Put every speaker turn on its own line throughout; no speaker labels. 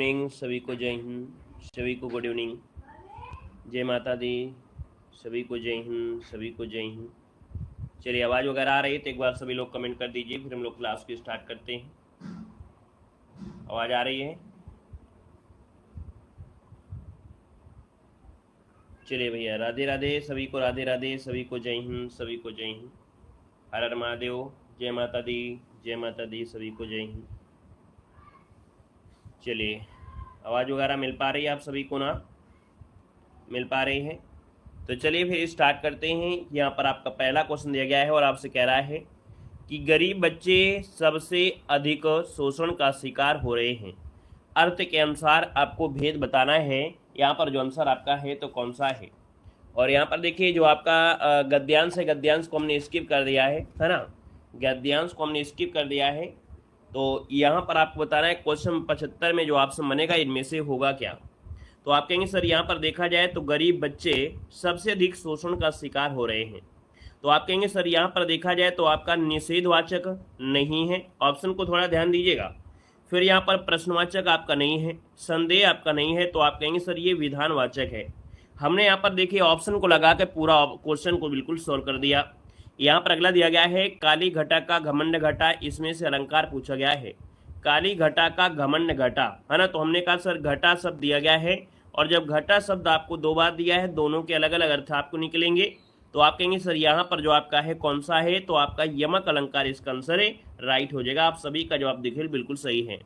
Evening सभी को जय हिंद, सभी को गुड इवनिंग, जय माता दी, सभी को जय हिंद, सभी को जय हिंद। चलिए आवाज़ वगैरह आ रही है तो एक बार सभी लोग कमेंट कर दीजिए, फिर हम लोग क्लास की स्टार्ट करते हैं। आवाज़ आ रही है? चलिए भैया, राधे राधे सभी को, राधे राधे सभी को, जय हिंद, सभी को जय हिंद। हर हर महादेव, जय माता दी, जय माता दी, सभी को जय हिंद। चलिए आवाज़ वगैरह मिल पा रही है आप सभी को ना? मिल पा रही है? तो चलिए फिर स्टार्ट करते हैं। यहाँ पर आपका पहला क्वेश्चन दिया गया है और आपसे कह रहा है कि गरीब बच्चे सबसे अधिक शोषण का शिकार हो रहे हैं। अर्थ के अनुसार आपको भेद बताना है। यहाँ पर जो आंसर आपका है तो कौन सा है? और यहाँ पर देखिए जो आपका गद्यांश है, गद्यांश को हमने स्किप कर दिया है ना? गद्यांश को हमने स्किप कर दिया है। तो यहाँ पर आपको बताना है क्वेश्चन 75 में जो ऑप्शन बनेगा इनमें से होगा क्या? तो आप कहेंगे सर यहाँ पर देखा जाए तो गरीब बच्चे सबसे अधिक शोषण का शिकार हो रहे हैं। तो आप कहेंगे सर यहाँ पर देखा जाए तो आपका निषेधवाचक नहीं है, ऑप्शन को थोड़ा ध्यान दीजिएगा। फिर यहाँ पर प्रश्नवाचक आपका नहीं है, संदेह आपका नहीं है, तो आप कहेंगे सर ये विधानवाचक है। हमने यहाँ पर देखिए ऑप्शन को लगा के पूरा क्वेश्चन को बिल्कुल सॉल्व कर दिया। यहाँ पर अगला दिया गया है काली घटा का घमंड घटा, इसमें से अलंकार पूछा गया है। काली घटा का घमंड घटा, है ना? तो हमने कहा सर घटा शब्द दिया गया है, और जब घटा शब्द आपको दो बार दिया है, दोनों के अलग अलग अर्थ आपको निकलेंगे। तो आप कहेंगे सर यहाँ पर जो आपका है कौन सा है? तो आपका यमक अलंकार इसका आंसर है, राइट हो जाएगा। आप सभी का जवाब देखिए बिल्कुल सही है।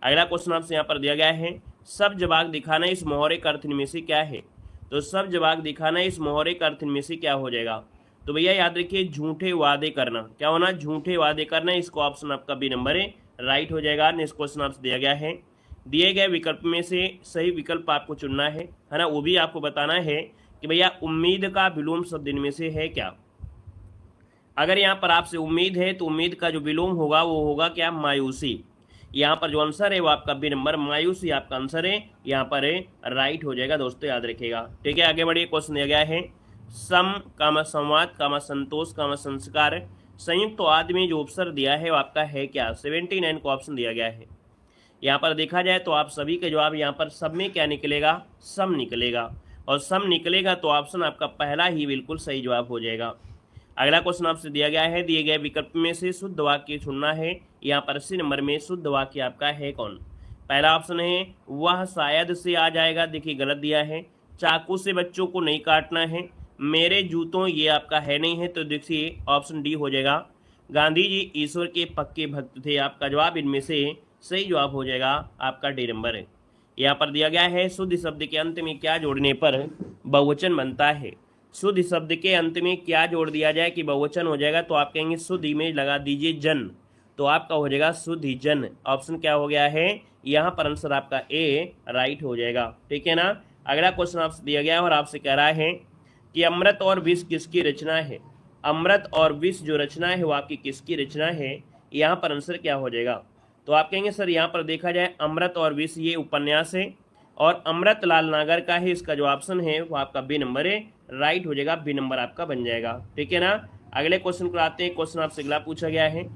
अगला क्वेश्चन आपसे यहाँ पर दिया गया है सब जवाब दिखाना इस मोहरे का अर्थ इनमें से क्या है? तो सब जवाब दिखाना इस मोहरे का अर्थ इनमें से क्या हो जाएगा? तो भैया याद रखिए झूठे वादे करना। क्या होना? झूठे वादे करना। इसको ऑप्शन आपका बी नंबर है, राइट हो जाएगा। नेक्स्ट क्वेश्चन आपसे दिया गया है दिए गए विकल्प में से सही विकल्प आपको चुनना है ना? वो भी आपको बताना है कि भैया उम्मीद का विलोम शब्द इनमें से है क्या? अगर यहाँ पर आपसे उम्मीद है तो उम्मीद का जो विलोम होगा वो होगा क्या? मायूसी। यहाँ पर जो आंसर है वो आपका बी नंबर, मायूसी आपका आंसर है, यहाँ पर है, राइट हो जाएगा। दोस्तों याद रखिएगा, ठीक है। आगे बढ़िए, क्वेश्चन दिया गया है सम कामा संवाद कामा संतोष कामा संस्कार संयुक्त तो आदमी जो उपसर्ग दिया है वो आपका है क्या? 79 को ऑप्शन दिया गया है। यहाँ पर देखा जाए तो आप सभी के जवाब यहाँ पर सब में क्या निकलेगा? सम निकलेगा, और सम निकलेगा तो ऑप्शन आपका पहला ही बिल्कुल सही जवाब हो जाएगा। अगला क्वेश्चन आपसे दिया गया है दिए गए विकल्प में से शुद्ध वाक्य चुनना है। यहाँ पर 80 नंबर में शुद्ध वाक्य आपका है कौन? पहला ऑप्शन है वह शायद से आ जाएगा, देखिए गलत दिया है। चाकू से बच्चों को नहीं काटना है। मेरे जूतों, ये आपका है नहीं है, तो देखिए ऑप्शन डी हो जाएगा। गांधी जी ईश्वर के पक्के भक्त थे। आपका जवाब इनमें से सही जवाब हो जाएगा, आपका डी नंबर है। यहाँ पर दिया गया है शुद्ध शब्द के अंत में क्या जोड़ने पर बहुवचन बनता है? शुद्ध शब्द के अंत में क्या जोड़ दिया जाए कि बहुवचन हो जाएगा? तो आप कहेंगे शुद्ध इमेज लगा दीजिए जन, तो आपका हो जाएगा शुद्ध ही जन। ऑप्शन क्या हो गया है? यहाँ पर आंसर आपका ए, राइट हो जाएगा, ठीक है ना। अगला क्वेश्चन आपसे दिया गया है और आपसे कह रहा है कि अमृत और विष किसकी रचना है? अमृत और विष जो रचना है वो आपकी किसकी रचना है? यहाँ पर आंसर क्या हो जाएगा? तो आप कहेंगे सर यहाँ पर देखा जाए अमृत और विष ये उपन्यास है और अमृत लाल नागर का है। इसका जो ऑप्शन है वो आपका बी नंबर है, राइट हो जाएगा। बी नंबर आपका बन जाएगा, ठीक है ना। अगले क्वेश्चन को आते हैं। क्वेश्चन आपसे अगला पूछा गया है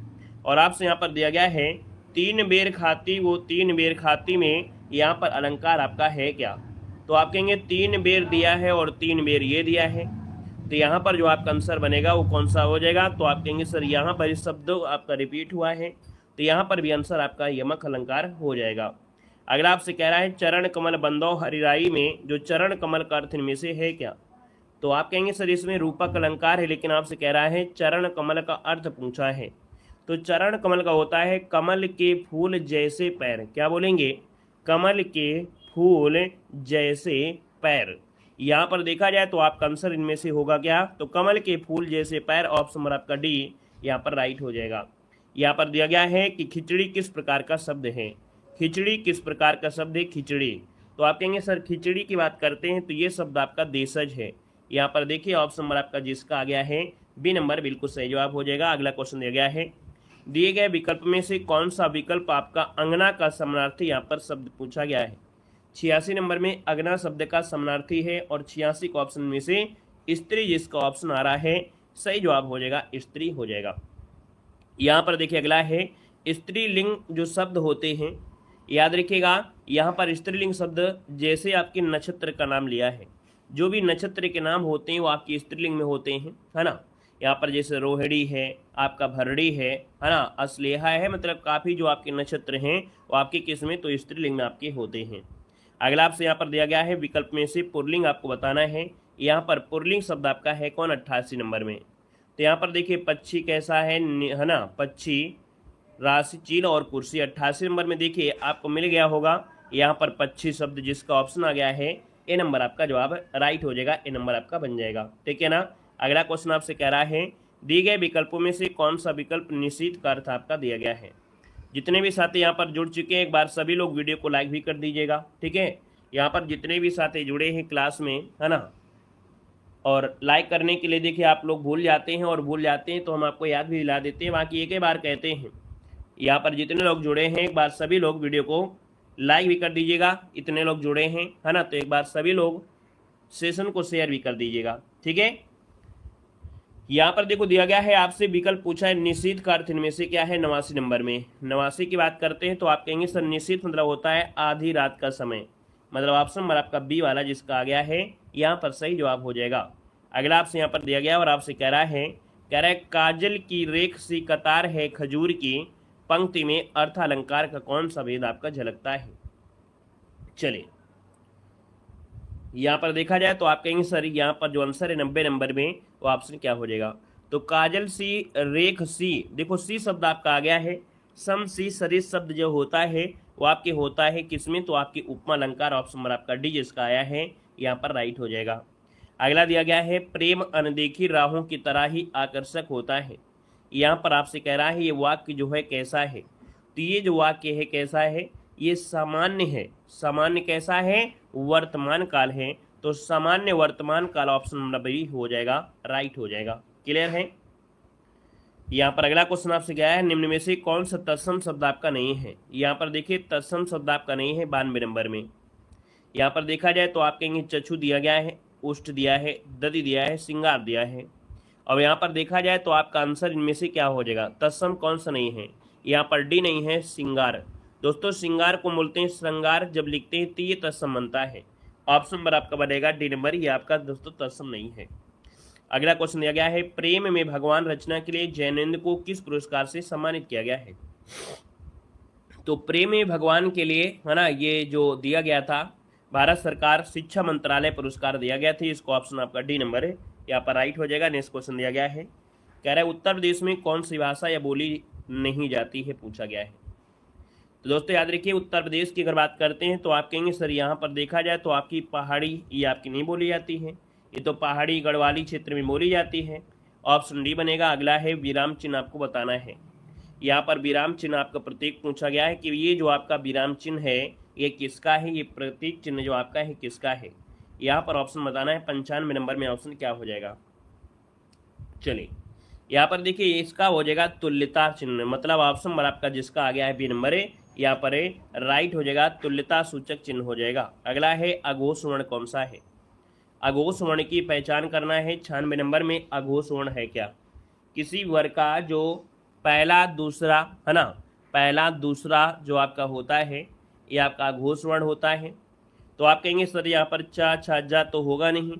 और आपसे यहाँ पर दिया गया है तीन बेर खाती वो तीन बेर खाती में यहाँ पर अलंकार आपका है क्या? तो आप कहेंगे तीन बेर दिया है और तीन बेर ये दिया है, तो यहाँ पर जो आपका आंसर बनेगा वो कौन सा हो जाएगा? तो आप कहेंगे सर यहाँ पर इस शब्द आपका रिपीट हुआ है, तो यहाँ पर भी आंसर आपका यमक अलंकार हो जाएगा। अगला आपसे कह रहा है चरण कमल बंदो हरिराई में जो चरण कमल का अर्थ इनमें से है क्या? तो आप कहेंगे सर इसमें रूपक अलंकार है, लेकिन आपसे कह रहा है चरण कमल का अर्थ पूछा है। तो चरण कमल का होता है कमल के फूल जैसे पैर। क्या बोलेंगे? कमल के फूल जैसे पैर। यहाँ पर देखा जाए तो आपका आंसर इनमें से होगा क्या? तो कमल के फूल जैसे पैर, ऑप्शन नंबर आपका डी यहाँ पर राइट हो जाएगा। यहाँ पर दिया गया है कि खिचड़ी किस प्रकार का शब्द है? खिचड़ी किस प्रकार का शब्द है? खिचड़ी। तो आप कहेंगे सर खिचड़ी की बात करते हैं तो ये शब्द आपका देशज है। यहाँ पर देखिए ऑप्शन नंबर आपका जिसका आ गया है बी नंबर, बिल्कुल सही जवाब हो जाएगा। अगला क्वेश्चन दिया गया है दिए गए विकल्प में से कौन सा विकल्प आपका अंगना का समानार्थी यहाँ पर शब्द पूछा गया है? 86 नंबर में अगना शब्द का समानार्थी है और 86 के ऑप्शन में से स्त्री जिसका ऑप्शन आ रहा है सही जवाब हो जाएगा, स्त्री हो जाएगा। यहाँ पर देखिए अगला है स्त्रीलिंग जो शब्द होते हैं, याद रखिएगा यहाँ पर स्त्रीलिंग शब्द जैसे आपके नक्षत्र का नाम लिया है, जो भी नक्षत्र के नाम होते हैं वो आपकी स्त्रीलिंग में होते हैं, है ना। यहाँ पर जैसे रोहिणी है, आपका भरणी है ना, असलेहा है, मतलब काफ़ी जो आपके नक्षत्र हैं वो आपके किस में, तो स्त्रीलिंग में आपके होते हैं। अगला आपसे यहाँ पर दिया गया है विकल्प में से पुल्लिंग आपको बताना है। यहाँ पर पुल्लिंग शब्द आपका है कौन, 88 नंबर में। तो यहाँ पर देखिए पक्षी कैसा है ना, पक्षी, राशि, चील और कुर्सी। 88 नंबर में देखिए आपको मिल गया होगा यहाँ पर पक्षी शब्द, जिसका ऑप्शन आ गया है ए नंबर आपका जवाब राइट हो जाएगा, ए नंबर आपका बन जाएगा, ठीक है ना। अगला क्वेश्चन आपसे कह रहा है दिए गए विकल्पों में से कौन सा विकल्प निश्चित का अर्थ आपका दिया गया है। जितने भी साथी यहाँ पर जुड़ चुके हैं एक बार सभी लोग वीडियो को लाइक भी कर दीजिएगा, ठीक है। यहाँ पर जितने भी साथी जुड़े हैं क्लास में, है ना, और लाइक करने के लिए देखिए आप लोग भूल जाते हैं, और भूल जाते हैं तो हम आपको याद भी दिला देते हैं, बाकी एक ही बार कहते हैं। यहाँ पर जितने लोग जुड़े हैं एक बार सभी लोग वीडियो को लाइक भी कर दीजिएगा, इतने लोग जुड़े हैं, है ना, तो एक बार सभी लोग सेशन को शेयर भी कर दीजिएगा, ठीक है। यहाँ पर देखो दिया गया है आपसे विकल्प पूछा है निश्चित का अर्थ इनमें से क्या है। 89 नंबर में 89 की बात करते हैं तो आप कहेंगे सर निश्चित मतलब होता है आधी रात का समय, मतलब ऑप्शन नंबर आपका बी वाला जिसका आ गया है यहाँ पर सही जवाब हो जाएगा। अगला आपसे यहाँ पर दिया गया और आपसे कह रहा है काजल की रेख सी कतार है खजूर की पंक्ति में अर्थ अलंकार का कौन सा भेद आपका झलकता है। चलिए यहाँ पर देखा जाए तो आप कहेंगे सर यहाँ पर जो आंसर है 90 नंबर में वो ऑप्शन क्या हो जाएगा, तो काजल सी रेख सी, देखो सी शब्द आपका आ गया है, सम सी सरिस शब्द जो होता है वो आपके होता है किसमें, तो आपकी उपमा अलंकार, ऑप्शन नंबर आपका डी जिसका आया है यहाँ पर राइट हो जाएगा। अगला दिया गया है प्रेम अनदेखी राहों की तरह ही आकर्षक होता है। यहाँ पर आपसे कह रहा है ये वाक्य जो है कैसा है, तो ये जो वाक्य है कैसा है, ये सामान्य है। सामान्य कैसा है, वर्तमान काल है, तो सामान्य वर्तमान काल ऑप्शन नंबर बी हो जाएगा, राइट हो जाएगा। क्लियर है। यहाँ पर अगला क्वेश्चन आपसे गया है निम्न में से कौन सा तत्सम शब्द आपका नहीं है। यहाँ पर देखिए तत्सम शब्द आपका नहीं है 92 नंबर में। यहाँ पर देखा जाए तो आप कहेंगे चक्षु दिया गया है, उष्ट दिया है, दधि दिया है, श्रृंगार दिया है। और यहाँ पर देखा जाए तो आपका आंसर इनमें से क्या हो जाएगा, तत्सम कौन सा नहीं है, यहाँ पर डी नहीं है, श्रृंगार। दोस्तों श्रृंगार को बोलते हैं श्रृंगार, जब लिखते हैं तो ये तत्सम बनता है, ऑप्शन नंबर आपका बनेगा डी नंबर, ये आपका दोस्तों तत्सम नहीं है। अगला क्वेश्चन दिया गया है प्रेम में भगवान रचना के लिए जैनेन्द्र को किस पुरस्कार से सम्मानित किया गया है। तो प्रेम में भगवान के लिए, है ना, ये जो दिया गया था भारत सरकार शिक्षा मंत्रालय पुरस्कार दिया गया था, इसको ऑप्शन आपका डी नंबर है, यहाँ पर राइट हो जाएगा। नेक्स्ट क्वेश्चन दिया गया है कह रहा है उत्तर प्रदेश में कौन सी भाषा या बोली नहीं जाती है, पूछा गया है। तो दोस्तों याद रखिए उत्तर प्रदेश की अगर बात करते हैं तो आप कहेंगे सर यहाँ पर देखा जाए तो आपकी पहाड़ी ये आपकी नहीं बोली जाती है, ये तो पहाड़ी गढ़वाली क्षेत्र में बोली जाती है, ऑप्शन डी बनेगा। अगला है विराम चिन्ह आपको बताना है। यहाँ पर विराम चिन्ह आपका प्रतीक पूछा गया है कि ये जो आपका विराम चिन्ह है ये किसका है, ये प्रतीक चिन्ह जो आपका है किसका है। यहाँ पर ऑप्शन बताना है 95 नंबर में ऑप्शन क्या हो जाएगा। चलिए यहाँ पर देखिए इसका हो जाएगा तुल्यता चिन्ह, मतलब ऑप्शन नंबर आपका जिसका आ गया है बी नंबर है, यहाँ पर राइट हो जाएगा, तुल्यता सूचक चिन्ह हो जाएगा। अगला है अघोष वर्ण कौन सा है। अघोष वर्ण की पहचान करना है। 96 नंबर में अघोष वर्ण है क्या, किसी वर्ग का जो पहला दूसरा, है ना, पहला दूसरा जो आपका होता है ये आपका अघोष वर्ण होता है। तो आप कहेंगे सर यहाँ पर चा छा जा तो होगा नहीं,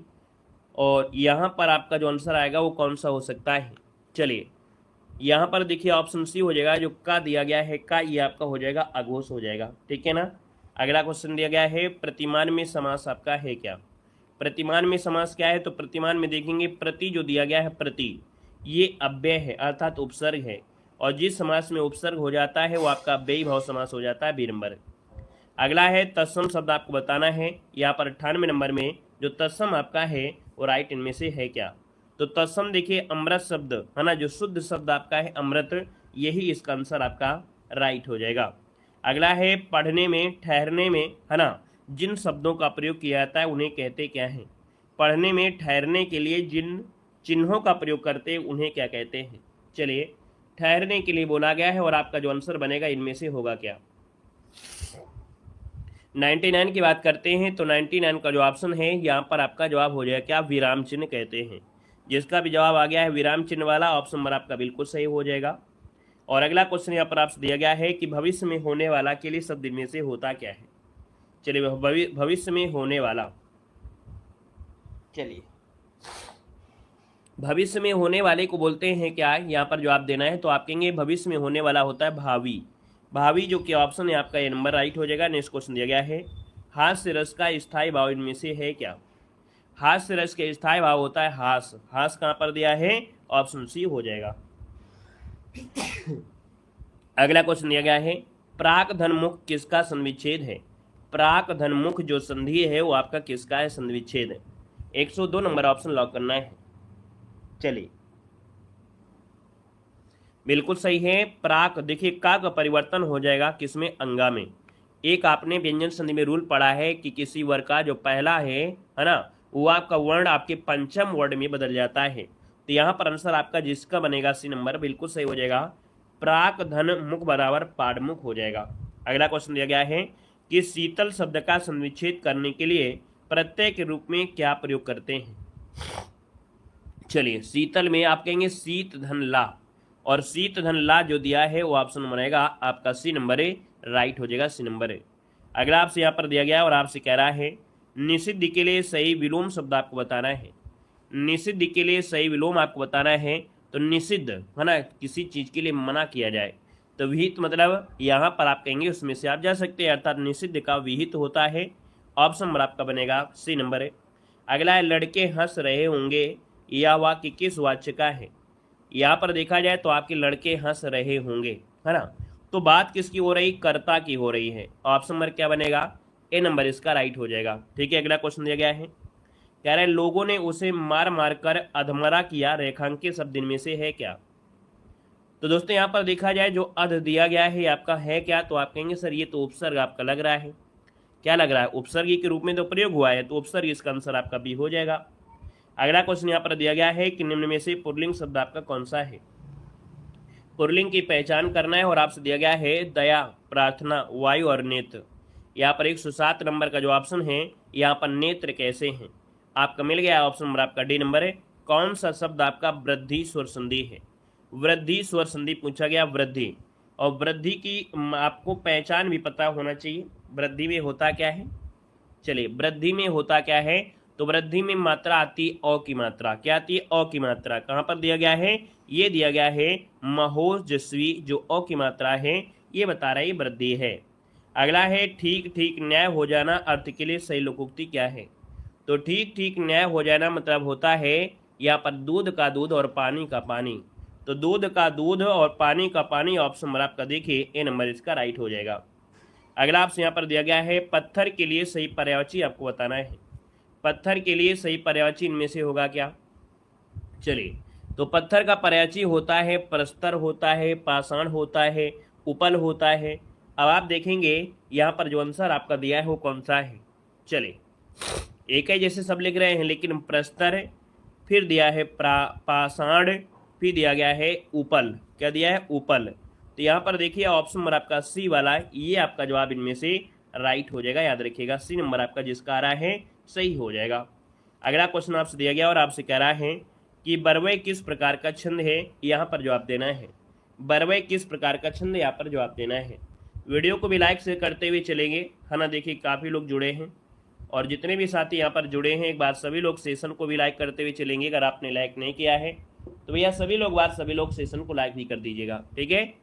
और यहाँ पर आपका जो आंसर आएगा वो कौन सा हो सकता है। चलिए यहाँ पर देखिए ऑप्शन सी हो जाएगा, जो का दिया गया है का ये आपका हो जाएगा अघोष हो जाएगा, ठीक है ना। अगला क्वेश्चन दिया गया है प्रतिमान में समास आपका है क्या। प्रतिमान में समास क्या है, तो प्रतिमान में देखेंगे प्रति जो दिया गया है प्रति ये अव्यय है अर्थात उपसर्ग है, और जिस समास में उपसर्ग हो जाता है वो आपका अव्ययी भाव समास हो जाता है, बी नंबर। अगला है तत्सम शब्द आपको बताना है। यहाँ पर 98 नंबर में जो तत्सम आपका है वो राइट इनमें से है क्या। तो तत्सम देखिए अमृत शब्द, है ना, जो शुद्ध शब्द आपका है अमृत, यही इसका आंसर आपका राइट हो जाएगा। अगला है पढ़ने में ठहरने में, है ना, जिन शब्दों का प्रयोग किया जाता है उन्हें कहते क्या हैं। पढ़ने में ठहरने के लिए जिन चिन्हों का प्रयोग करते हैं उन्हें क्या कहते हैं। चलिए ठहरने के लिए बोला गया है, और आपका जो आंसर बनेगा इनमें से होगा क्या। 99 की बात करते हैं तो 99 का जो ऑप्शन है यहाँ पर आपका जवाब हो जाएगा क्या, विराम चिन्ह कहते हैं। जिसका भी जवाब आ गया है विराम चिन्ह वाला, ऑप्शन नंबर आपका बिल्कुल सही हो जाएगा। और अगला क्वेश्चन यहाँ पर आपसे दिया गया है कि भविष्य में होने वाला के लिए शब्द इनमें से होता क्या है। चलिए भविष्य में होने वाला, चलिए भविष्य में होने वाले को बोलते हैं क्या, यहाँ पर जो आप देना है तो आप कहेंगे भविष्य में होने वाला होता है भावी। भावी जो कि ऑप्शन है आपका ये नंबर राइट हो जाएगा। नेक्स्ट क्वेश्चन दिया गया है हास्य रस का स्थायी भाव इनमें से है क्या। हास्य रस का स्थायी भाव होता है हास। हास कहाँ पर दिया है, ऑप्शन सी हो जाएगा। अगला क्वेश्चन दिया गया है प्राक धनमुख किसका संविच्छेद है। प्राक धनमुख जो संधि है वो आपका किसका है, संविच्छेद है। 102 नंबर ऑप्शन लॉक करना है। चलिए बिल्कुल सही है। प्राक देखिए का परिवर्तन हो जाएगा किसमें, अंगा में। एक आपने व्यंजन संधि में रूल पढ़ा है कि किसी वर्ग का जो पहला है ना, वो आपका वर्ण आपके पंचम वर्ण में बदल जाता है। तो यहाँ पर आंसर आपका जिसका बनेगा सी नंबर बिल्कुल सही हो जाएगा। प्राक धन मुख बराबर पाडमुख हो जाएगा। अगला क्वेश्चन दिया गया है कि शीतल शब्द का संविच्छेद करने के लिए प्रत्यय के रूप में क्या प्रयोग करते हैं। चलिए शीतल में आप कहेंगे शीत धन ला, और शीत धन ला जो दिया है वो ऑप्शन बनेगा आपका सी नंबर है, राइट हो जाएगा सी नंबर है। अगला आपसे यहाँ पर दिया गया और आपसे कह रहा है निषिद्ध के लिए सही विलोम शब्द आपको बताना है। निषिद्ध के लिए सही विलोम आपको बताना है। तो निषिद्ध है ना, किसी चीज़ के लिए मना किया जाए तो विहित मतलब यहाँ पर आप कहेंगे उसमें से आप जा सकते हैं, अर्थात निषिद्ध का विहित होता है। ऑप्शन नंबर आपका बनेगा सी नंबर है। अगला है लड़के हंस रहे होंगे, यह वाक्य किस वाच्य का है। यहाँ पर देखा जाए तो आपके लड़के हंस रहे होंगे, है ना, तो बात किसकी हो रही, कर्ता की हो रही है। ऑप्शन नंबर क्या बनेगा, ए नंबर इसका राइट हो जाएगा। ठीक है, अगला क्वेश्चन दिया गया है कह रहे हैं लोगों ने उसे मार मार कर अधमरा किया, रेखांकित शब्द इनमें से है क्या। तो दोस्तों यहाँ पर देखा जाए जो अध दिया गया है आपका है क्या, तो आप कहेंगे सर ये तो उपसर्ग आपका लग रहा है। क्या लग रहा है, उपसर्ग के रूप में तो प्रयोग हुआ है, तो उपसर्ग इसका आंसर आपका बी हो जाएगा। अगला क्वेश्चन यहाँ पर दिया गया है कि निम्न में से पुल्लिंग शब्द आपका कौन सा है। पुल्लिंग की पहचान करना है और आपसे दिया गया है दया, प्रार्थना, वायु और नेत्र। यहाँ पर 107 नंबर का जो ऑप्शन है यहाँ पर नेत्र कैसे हैं आपका मिल गया। ऑप्शन नंबर आपका डी नंबर है। कौन सा शब्द आपका वृद्धि स्वर संधि है। वृद्धि स्वर संधि पूछा गया, वृद्धि, और वृद्धि की आपको पहचान भी पता होना चाहिए। वृद्धि में होता क्या है, चलिए वृद्धि में होता क्या है, तो वृद्धि में मात्रा आती है अ की मात्रा। क्या आती है, अ की मात्रा। कहाँ पर दिया गया है, ये दिया गया है महोजस्वी, जो अ की मात्रा है ये बता रहा है ये वृद्धि है। अगला है ठीक ठीक न्याय हो जाना अर्थ के लिए सही लोकोक्ति क्या है। तो ठीक ठीक न्याय हो जाना मतलब होता है यहाँ पर दूध का दूध और पानी का पानी। तो दूध का दूध और पानी का पानी, ऑप्शन नंबर आपका देखिए ए नंबर इसका राइट हो जाएगा। अगला आपसे यहाँ पर दिया गया है पत्थर के लिए सही पर्यायवाची आपको बताना है। पत्थर के लिए सही पर्यायवाची इनमें से होगा क्या। चलिए तो पत्थर का पर्यायवाची होता है प्रस्तर होता है, पाषाण होता है, उपल होता है। अब आप देखेंगे यहाँ पर जो आंसर आपका दिया है वो कौन सा है। चलिए एक है जैसे सब लिख रहे हैं, लेकिन प्रस्तर, फिर दिया है पाषाण, फिर दिया गया है उपल। क्या दिया है, उपल। तो यहाँ पर देखिए ऑप्शन नंबर आपका सी वाला है, ये आपका जवाब इनमें से राइट हो जाएगा। याद रखिएगा सी नंबर आपका जिसका आ रहा है सही हो जाएगा। अगला क्वेश्चन आपसे दिया गया और आपसे कह रहा है कि बरवय किस प्रकार का छंद है, यहाँ पर जवाब देना है। बरवय किस प्रकार का छंद, यहाँ पर जवाब देना है। वीडियो को भी लाइक से करते हुए चलेंगे, है ना। देखिए काफ़ी लोग जुड़े हैं और जितने भी साथी यहाँ पर जुड़े हैं एक बार सभी लोग सेशन को भी लाइक करते हुए चलेंगे। अगर आपने लाइक नहीं किया है तो भैया सभी लोग सेशन को लाइक भी कर दीजिएगा, ठीक है।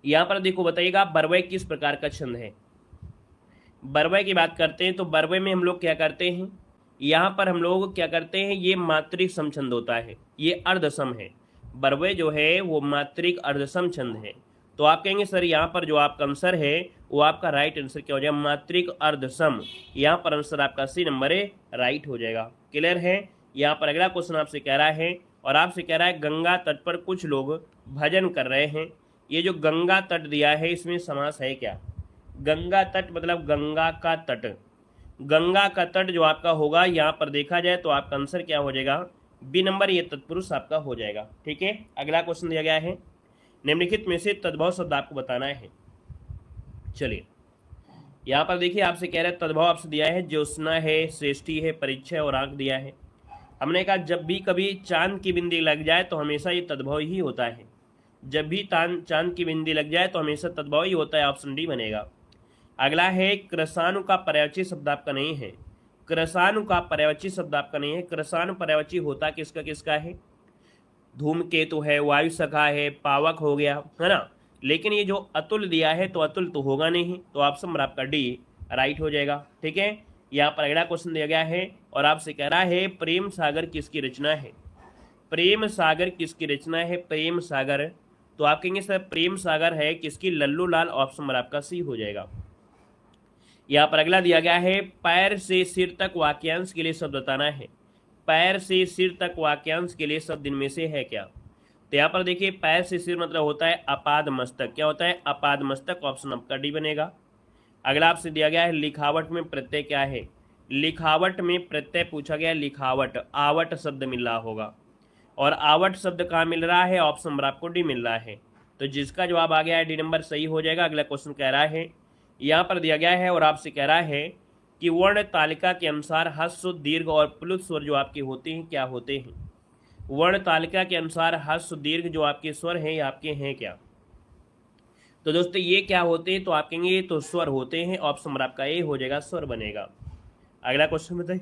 यहाँ पर देखो बताइएगा बरवय किस प्रकार का छंद है। बरवय की बात करते हैं तो बरवय में हम लोग क्या करते हैं, यहाँ पर हम लोग क्या करते हैं, ये मात्रिक सम छंद होता है, ये अर्धसम है। बरवय जो है वो मात्रिक अर्धसम छंद है। तो आप कहेंगे सर यहाँ पर जो आपका आंसर है वो आपका राइट आंसर क्या हो जाएगा, मात्रिक अर्धसम। यहाँ पर आंसर आपका सी नंबर है, राइट हो जाएगा। क्लियर है। यहाँ पर अगला क्वेश्चन आपसे कह रहा है और आपसे कह रहा है गंगा तट पर कुछ लोग भजन कर रहे हैं। ये जो गंगा तट दिया है इसमें समास है क्या। गंगा तट मतलब गंगा का तट। गंगा का तट जो आपका होगा यहाँ पर देखा जाए तो आपका आंसर क्या हो जाएगा, बी नंबर, ये तत्पुरुष आपका हो जाएगा। ठीक है। अगला क्वेश्चन दिया गया है निम्नलिखित में से तद्भव शब्द आपको बताना है। चलिए यहाँ पर देखिए आपसे कह रहे हैं तद्भव आपसे दिया है ज्योत्सना है, श्रेष्ठी है, परीक्षा और आंख दिया है। हमने कहा जब भी कभी चांद की बिंदी लग जाए तो हमेशा ये तद्भव ही होता है। जब भी चांद की बिंदी लग जाए तो हमेशा तद्भव ही होता है, ऑप्शन डी बनेगा। अगला है कृषाणु का पर्यायवाची शब्द आपका नहीं है, कृषाणु का पर्यायवाची शब्द आपका नहीं है। कृषाणु पर्यायवाची होता किसका किसका है, धूमकेतु है, वायु सखा है, पावक हो गया, है ना। लेकिन ये जो अतुल दिया है तो अतुल तो होगा नहीं, तो ऑप्शन नंबर आपका डी राइट हो जाएगा। ठीक है, यहाँ पर अगला क्वेश्चन दिया गया है और आपसे कह रहा है प्रेम सागर किसकी रचना है। प्रेम सागर किसकी रचना है, प्रेम सागर, तो आप कहेंगे सर प्रेम सागर है किसकी, लल्लू लाल, ऑप्शन नंबर आपका सी हो जाएगा। यहाँ पर अगला दिया गया है पैर से सिर तक वाक्यांश के लिए शब्द बताना है। पैर से सिर तक वाक्यांश के लिए शब्द इनमें से है क्या। तो यहाँ पर देखिए पैर से सिर मतलब होता है अपाद मस्तक, क्या होता है अपाद मस्तक, ऑप्शन आपका डी बनेगा। अगला आपसे दिया गया है लिखावट में प्रत्यय क्या है। लिखावट में प्रत्यय पूछा गया, लिखावट, आवट शब्द मिल रहा होगा और आवट शब्द कहाँ मिल रहा है, ऑप्शन नंबर आपको डी मिल रहा है। तो जिसका जवाब आ गया है डी नंबर सही हो जाएगा। अगला क्वेश्चन कह रहा है, यहाँ पर दिया गया है और आपसे कह रहा है कि वर्ण तालिका के अनुसार ह्रस्व दीर्घ और प्लुत स्वर जो आपके होते हैं क्या होते हैं। वर्ण तालिका के अनुसार ह्रस्व दीर्घ जो आपके स्वर हैं ये आपके हैं क्या। तो दोस्तों ये क्या होते हैं, तो आप कहेंगे ये तो स्वर होते हैं, ऑप्शन नंबर आपका ए हो जाएगा, स्वर बनेगा। अगला क्वेश्चन बताइए।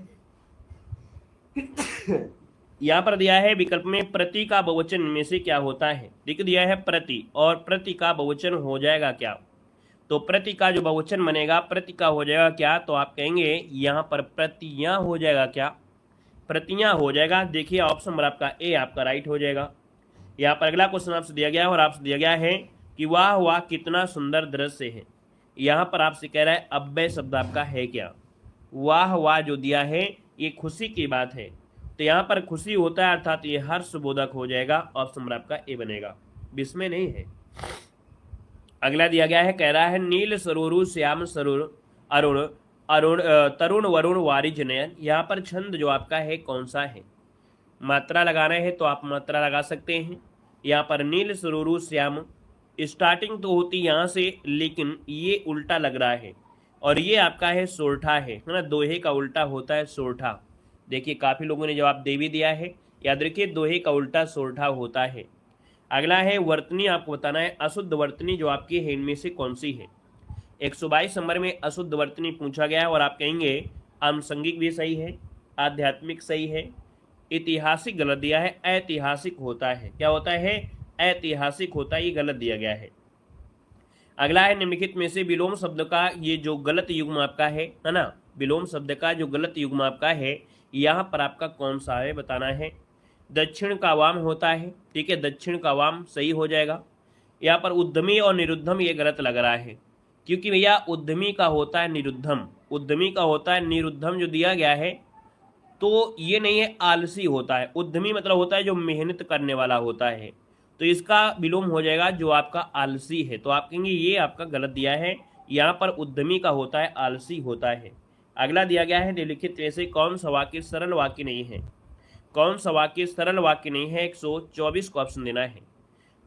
यहाँ पर दिया है विकल्प में प्रति का बहुवचन में से क्या होता है। लिख दिया है प्रति, और प्रति का बहुवचन हो जाएगा क्या, तो प्रति का जो बहुवचन बनेगा प्रति का हो जाएगा क्या, तो आप कहेंगे यहाँ पर प्रतियां हो जाएगा क्या, प्रतियां हो जाएगा। देखिए ऑप्शन नंबर आपका ए आपका राइट हो जाएगा। यहाँ पर अगला क्वेश्चन आपसे दिया गया है और आपसे दिया गया है कि वाह वाह कितना सुंदर दृश्य है। यहाँ पर आपसे कह रहा है अव्यय शब्द आपका है क्या। वाह वाह जो दिया है ये खुशी की बात है, तो यहाँ पर खुशी होता है अर्थात ये हर्षबोधक हो जाएगा, ऑप्शन नंबर आपका ए बनेगा, विस्मय नहीं है। अगला दिया गया है, कह रहा है नील सरोरु श्याम सरोर अरुण अरुण तरुण वरुण वारिज नयन। यहाँ पर छंद जो आपका है कौन सा है, मात्रा लगाना है तो आप मात्रा लगा सकते हैं। यहाँ पर नील सरोरु श्याम स्टार्टिंग तो होती यहाँ से, लेकिन ये उल्टा लग रहा है और ये आपका है सोरठा है ना, दोहे का उल्टा होता है सोरठा। देखिए काफ़ी लोगों ने जवाब दे भी दिया है, याद रखिए दोहे का उल्टा सोरठा होता है। अगला है वर्तनी, आपको बताना है अशुद्ध वर्तनी जो आपकी है इनमें से कौन सी है। 122 नंबर में अशुद्ध वर्तनी पूछा गया है और आप कहेंगे आनुषंगिक भी सही है, आध्यात्मिक सही है, ऐतिहासिक गलत दिया है, ऐतिहासिक होता है, क्या होता है ऐतिहासिक होता है, ये गलत दिया गया है। अगला है निम्नलिखित में से विलोम शब्द का ये जो गलत युग्म आपका है ना, विलोम शब्द का जो गलत युग्म आपका है यहाँ पर आपका कौन सा है बताना है। दक्षिण का वाम होता है, ठीक है, दक्षिण का वाम सही हो जाएगा। यहाँ पर उद्यमी और निरुद्धम ये गलत लग रहा है, क्योंकि भैया उद्यमी का होता है निरुद्धम, उद्यमी का होता है निरुद्धम जो दिया गया है तो ये नहीं है, आलसी होता है। उद्यमी मतलब होता है जो मेहनत करने वाला होता है, तो इसका विलोम हो जाएगा जो आपका आलसी है, तो आप कहेंगे ये आपका गलत दिया है। यहाँ पर उद्यमी का होता है आलसी होता है। अगला दिया गया है निम्नलिखित में से कौन सा वाक्य सरल वाक्य नहीं है। कौन सा वाक्य सरल वाक्य नहीं है, 124 को ऑप्शन देना है।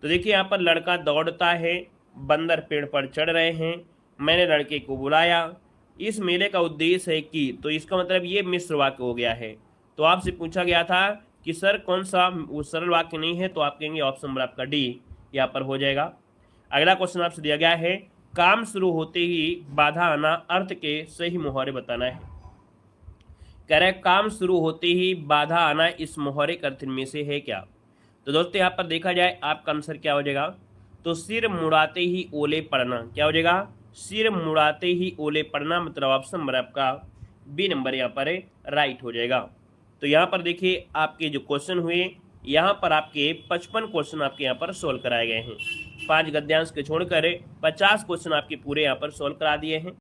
तो देखिए यहाँ पर लड़का दौड़ता है, बंदर पेड़ पर चढ़ रहे हैं, मैंने लड़के को बुलाया, इस मेले का उद्देश्य है कि, तो इसका मतलब ये मिश्र वाक्य हो गया है। तो आपसे पूछा गया था कि सर कौन सा वो सरल वाक्य नहीं है, तो आप कहेंगे ऑप्शन नंबर आपका डी यहाँ पर हो जाएगा। अगला क्वेश्चन आपसे दिया गया है काम शुरू होते ही बाधा आना अर्थ के सही मुहावरे बताना है। कह रहे काम शुरू होते ही बाधा आना इस मुहावरे के अर्थ में से है क्या। तो दोस्तों यहाँ पर देखा जाए आपका आंसर क्या हो जाएगा, तो सिर मुड़ाते ही ओले पड़ना, क्या हो जाएगा सिर मुड़ाते ही ओले पड़ना, मतलब ऑप्शन नंबर आपका बी नंबर यहाँ पर राइट हो जाएगा। तो यहाँ पर देखिए आपके जो क्वेश्चन हुए यहाँ पर आपके 55 क्वेश्चन आपके यहाँ पर सोल्व कराए गए हैं। 5 गद्यांश के छोड़कर 50 क्वेश्चन आपके पूरे यहाँ पर सोल्व करा दिए हैं।